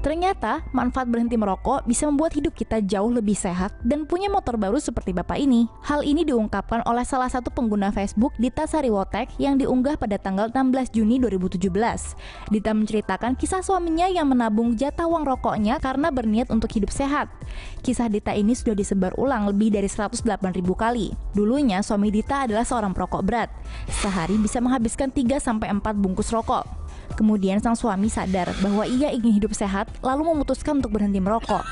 Ternyata, manfaat berhenti merokok bisa membuat hidup kita jauh lebih sehat dan punya motor baru seperti bapak ini. Hal ini diungkapkan oleh salah satu pengguna Facebook, Dita Sariwotek, yang diunggah pada tanggal 16 Juni 2017. Dita menceritakan kisah suaminya yang menabung jatah uang rokoknya karena berniat untuk hidup sehat. Kisah Dita ini sudah disebar ulang lebih dari 108.000 kali. Dulunya, suami Dita adalah seorang perokok berat. Sehari bisa menghabiskan 3-4 bungkus rokok. Kemudian sang suami sadar bahwa ia ingin hidup sehat, lalu memutuskan untuk berhenti merokok.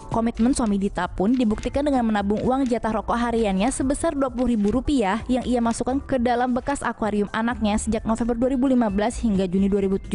Komitmen suami Dita pun dibuktikan dengan menabung uang jatah rokok hariannya sebesar Rp20.000 yang ia masukkan ke dalam bekas akuarium anaknya sejak November 2015 hingga Juni 2017.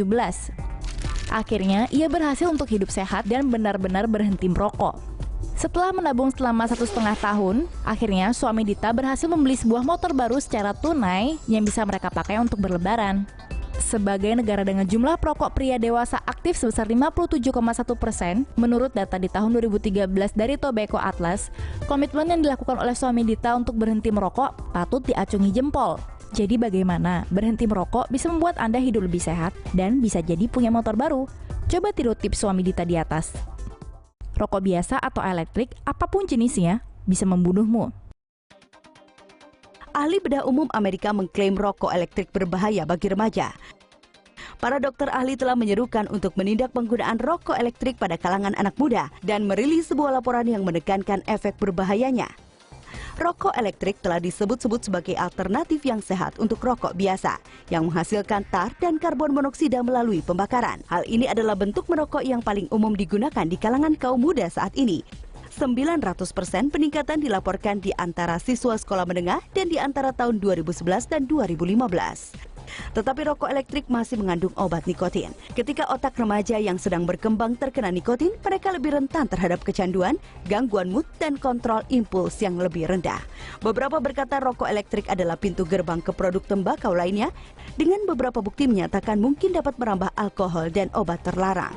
Akhirnya, ia berhasil untuk hidup sehat dan benar-benar berhenti merokok. Setelah menabung selama 1,5 tahun, akhirnya suami Dita berhasil membeli sebuah motor baru secara tunai yang bisa mereka pakai untuk berlebaran. Sebagai negara dengan jumlah perokok pria dewasa aktif sebesar 57,1%, menurut data di tahun 2013 dari Tobacco Atlas, komitmen yang dilakukan oleh suami Dita untuk berhenti merokok patut diacungi jempol. Jadi bagaimana berhenti merokok bisa membuat Anda hidup lebih sehat dan bisa jadi punya motor baru? Coba tiru tips suami Dita di atas. Rokok biasa atau elektrik, apapun jenisnya, bisa membunuhmu. Ahli bedah umum Amerika mengklaim rokok elektrik berbahaya bagi remaja. Para dokter ahli telah menyerukan untuk menindak penggunaan rokok elektrik pada kalangan anak muda dan merilis sebuah laporan yang menekankan efek berbahayanya. Rokok elektrik telah disebut-sebut sebagai alternatif yang sehat untuk rokok biasa, yang menghasilkan tar dan karbon monoksida melalui pembakaran. Hal ini adalah bentuk merokok yang paling umum digunakan di kalangan kaum muda saat ini. 900% peningkatan dilaporkan di antara siswa sekolah menengah dan di antara tahun 2011 dan 2015. Tetapi rokok elektrik masih mengandung obat nikotin. Ketika otak remaja yang sedang berkembang terkena nikotin, mereka lebih rentan terhadap kecanduan, gangguan mood, dan kontrol impuls yang lebih rendah. Beberapa berkata rokok elektrik adalah pintu gerbang ke produk tembakau lainnya, dengan beberapa bukti menyatakan mungkin dapat merambah alkohol dan obat terlarang.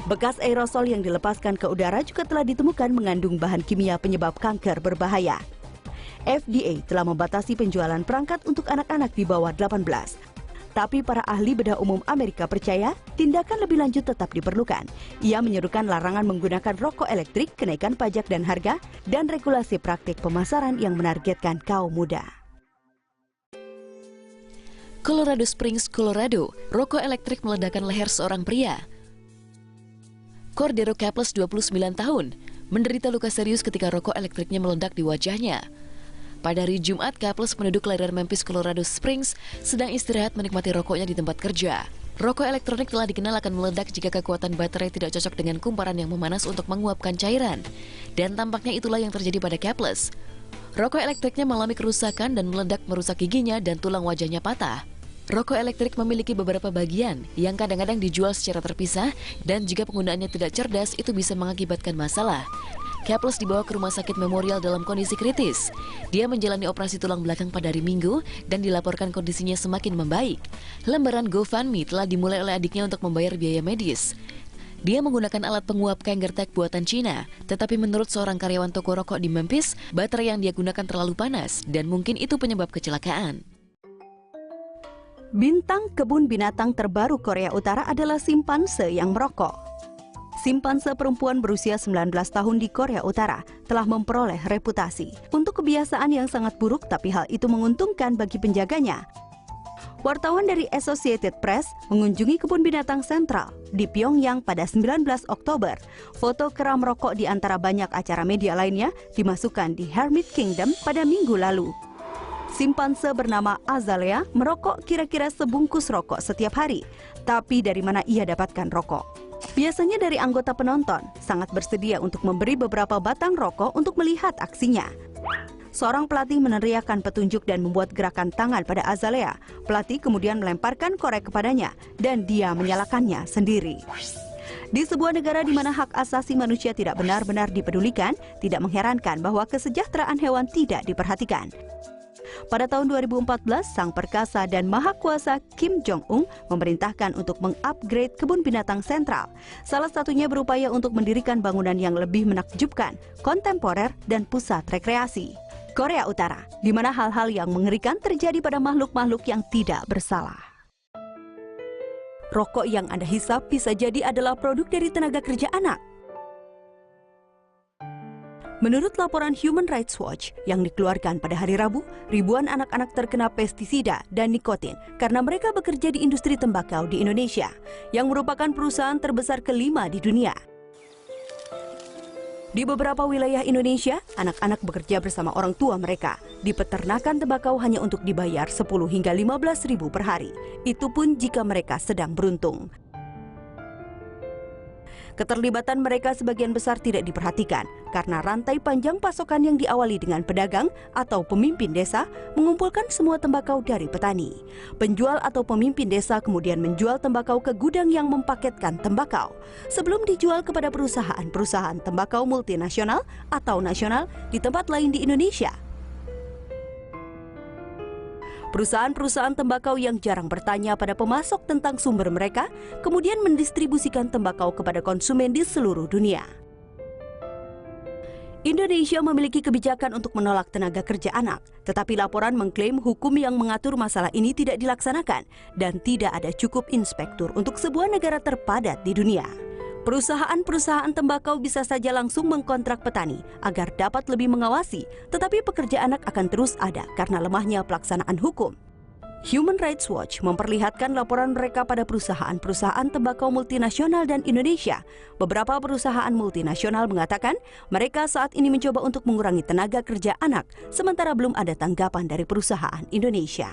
Bekas aerosol yang dilepaskan ke udara juga telah ditemukan mengandung bahan kimia penyebab kanker berbahaya. FDA telah membatasi penjualan perangkat untuk anak-anak di bawah 18. Tapi para ahli bedah umum Amerika percaya tindakan lebih lanjut tetap diperlukan. Ia menyerukan larangan menggunakan rokok elektrik, kenaikan pajak dan harga, dan regulasi praktik pemasaran yang menargetkan kaum muda. Colorado Springs, Colorado, rokok elektrik meledakkan leher seorang pria. Cordero Caples, 29 tahun, menderita luka serius ketika rokok elektriknya meledak di wajahnya. Pada hari Jumat, Caples penduduk kelahiran Memphis, Colorado Springs sedang istirahat menikmati rokoknya di tempat kerja. Rokok elektronik telah dikenal akan meledak jika kekuatan baterai tidak cocok dengan kumparan yang memanas untuk menguapkan cairan. Dan tampaknya itulah yang terjadi pada Caples. Rokok elektriknya mengalami kerusakan dan meledak merusak giginya dan tulang wajahnya patah. Rokok elektrik memiliki beberapa bagian yang kadang-kadang dijual secara terpisah dan jika penggunaannya tidak cerdas itu bisa mengakibatkan masalah. Caples dibawa ke rumah sakit Memorial dalam kondisi kritis. Dia menjalani operasi tulang belakang pada hari Minggu dan dilaporkan kondisinya semakin membaik. Lembaran GoFundMe telah dimulai oleh adiknya untuk membayar biaya medis. Dia menggunakan alat penguap Kangertech buatan Cina, tetapi menurut seorang karyawan toko rokok di Memphis, baterai yang dia gunakan terlalu panas dan mungkin itu penyebab kecelakaan. Bintang kebun binatang terbaru Korea Utara adalah simpanse yang merokok. Simpanse perempuan berusia 19 tahun di Korea Utara telah memperoleh reputasi untuk kebiasaan yang sangat buruk, tapi hal itu menguntungkan bagi penjaganya. Wartawan dari Associated Press mengunjungi kebun binatang sentral di Pyongyang pada 19 Oktober. Foto kera merokok di antara banyak acara media lainnya dimasukkan di Hermit Kingdom pada minggu lalu. Simpanse bernama Azalea merokok kira-kira sebungkus rokok setiap hari. Tapi dari mana ia dapatkan rokok? Biasanya dari anggota penonton, sangat bersedia untuk memberi beberapa batang rokok untuk melihat aksinya. Seorang pelatih meneriakkan petunjuk dan membuat gerakan tangan pada Azalea. Pelatih kemudian melemparkan korek kepadanya dan dia menyalakannya sendiri. Di sebuah negara di mana hak asasi manusia tidak benar-benar dipedulikan, tidak mengherankan bahwa kesejahteraan hewan tidak diperhatikan. Pada tahun 2014, sang perkasa dan maha kuasa Kim Jong-un memerintahkan untuk mengupgrade kebun binatang sentral. Salah satunya berupaya untuk mendirikan bangunan yang lebih menakjubkan, kontemporer, dan pusat rekreasi. Korea Utara, di mana hal-hal yang mengerikan terjadi pada makhluk-makhluk yang tidak bersalah. rokok yang Anda hisap bisa jadi adalah produk dari tenaga kerja anak. Menurut laporan Human Rights Watch yang dikeluarkan pada hari Rabu, ribuan anak-anak terkena pestisida dan nikotin karena mereka bekerja di industri tembakau di Indonesia, yang merupakan perusahaan terbesar kelima di dunia. Di beberapa wilayah Indonesia, anak-anak bekerja bersama orang tua mereka. Di peternakan tembakau hanya untuk dibayar 10 hingga 15 ribu per hari. Itu pun jika mereka sedang beruntung. Keterlibatan mereka sebagian besar tidak diperhatikan karena rantai panjang pasokan yang diawali dengan pedagang atau pemimpin desa mengumpulkan semua tembakau dari petani. Penjual atau pemimpin desa kemudian menjual tembakau ke gudang yang mempaketkan tembakau sebelum dijual kepada perusahaan-perusahaan tembakau multinasional atau nasional di tempat lain di Indonesia. Perusahaan-perusahaan tembakau yang jarang bertanya pada pemasok tentang sumber mereka, kemudian mendistribusikan tembakau kepada konsumen di seluruh dunia. Indonesia memiliki kebijakan untuk menolak tenaga kerja anak, tetapi laporan mengklaim hukum yang mengatur masalah ini tidak dilaksanakan dan tidak ada cukup inspektur untuk sebuah negara terpadat di dunia. Perusahaan-perusahaan tembakau bisa saja langsung mengkontrak petani agar dapat lebih mengawasi, tetapi pekerja anak akan terus ada karena lemahnya pelaksanaan hukum. Human Rights Watch memperlihatkan laporan mereka pada perusahaan-perusahaan tembakau multinasional dan Indonesia. Beberapa perusahaan multinasional mengatakan mereka saat ini mencoba untuk mengurangi tenaga kerja anak, sementara belum ada tanggapan dari perusahaan Indonesia.